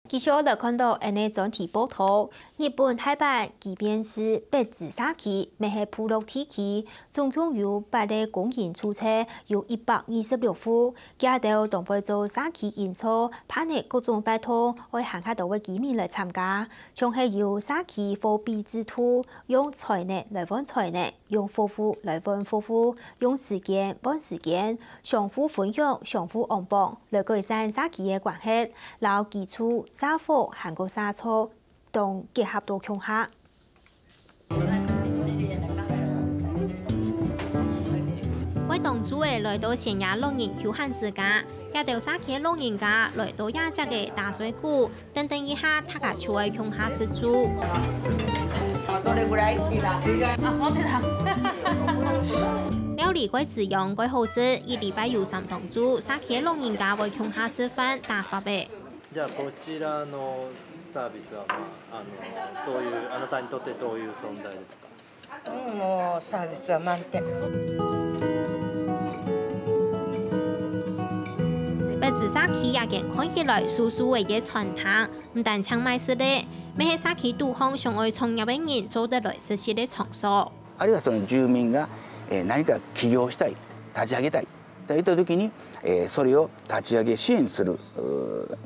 继续来看到安尼专题报道，日本台版即便是白纸沙期，未系普落地区，总共有8个公营注册，有126户。加到东北州沙期演出，盼内各种拜托，为行下到位居民来参加。像系有沙期货币之徒，用财力来换财力，用夫妇来换夫妇，用时间换时间，相互分享、相互安帮，来改善沙期嘅关系，然后基础。沙火、韩国沙草等结合到强下。为当主嘅来到前野老人休闲之家，也到沙期老人家来到亚只嘅大水库，等等一下，他家厝嘅强下食住。料理鬼自用鬼好食，一礼拜有3堂主，沙期老人家为强下吃饭打发呗。じゃあこちらのサービスはどういうあなたにとってどういう存在ですか？もうサービスは満点。白纸沙期也見看起來叔叔為嘅傳統，唔但搶賣式咧，咩係沙期導向上愛創業嘅人做得來實施嘅場所。あるいはその住民が何か起業したい、立ち上げたいといった時に。それを立ち上げ支援する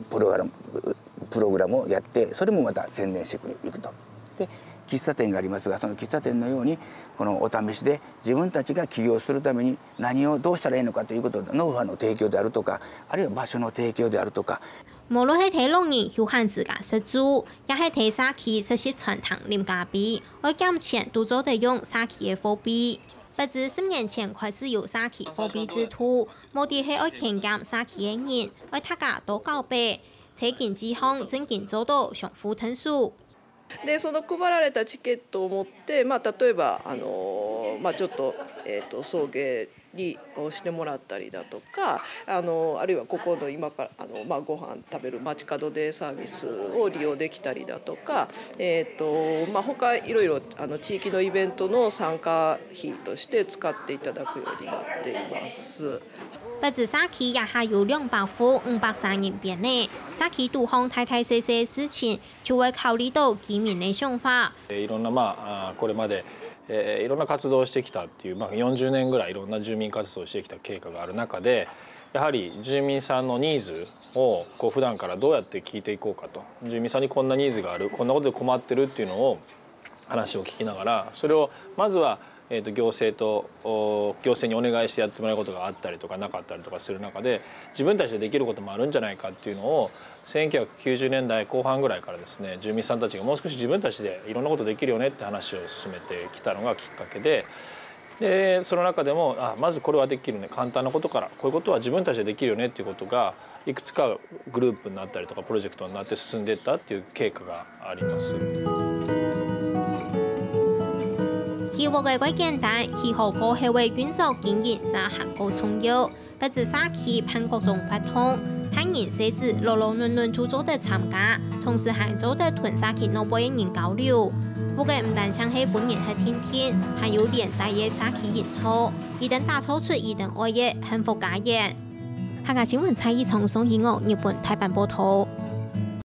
プログラムをやってそれもまた宣伝していくと。で喫茶店がありますがその喫茶店のようにこのお試しで自分たちが起業するために何をどうしたらいいのかということノウハウの提供であるとかあるいは場所の提供であるとか。無論係睇老人休閒自家食住，也係睇沙期實施傳統廉價幣，我減錢都做得用沙期嘅貨幣。不止10年前開始有沙期貨幣制度，目的係愛強減沙期嘅人，愛大家多交備，提建之後正經做到相互吞數。でその配られたチケットを持って、例えばちょっと、送迎をしてもらったりだとかあるいはここの今からご飯食べる街角デイサービスを利用できたりだとか、他いろいろ地域のイベントの参加費として使っていただくようになっています。不止沙期也係有200戶530人邊呢，沙期導向大細嘅事情，就會考慮到居民嘅想法。いろんなこれまでいろんな活動をしてきたっていう、40年ぐらいいろんな住民活動をしてきた経過がある中でやはり住民さんのニーズを普段からどうやって聞いていこうかと住民さんにこんなニーズがあるこんなことで困ってるっていうのを話を聞きながらそれをまずは行政にお願いしてやってもらうことがあったりとかなかったりとかする中で自分たちでできることもあるんじゃないかっていうのを1990年代後半ぐらいからですね住民さんたちがもう少し自分たちでいろんなことできるよねって話を進めてきたのがきっかけでその中でもまずこれはできるね簡単なことからこういうことは自分たちでできるよねっていうことがいくつかグループになったりとかプロジェクトになって進んでいったっていう経過があります。希望嘅簡單，氣候過係為運作經營上行過重要，不止沙期盼各種發通，他人設置落落亂亂都做得參加，同時還做得同沙期內部嘅人交流。不過唔單像係本人係天天，還有連帶嘅沙期演出，一旦打錯出一等愛嘅幸福家園。客家新聞蔡依從送音樂日本台版報道。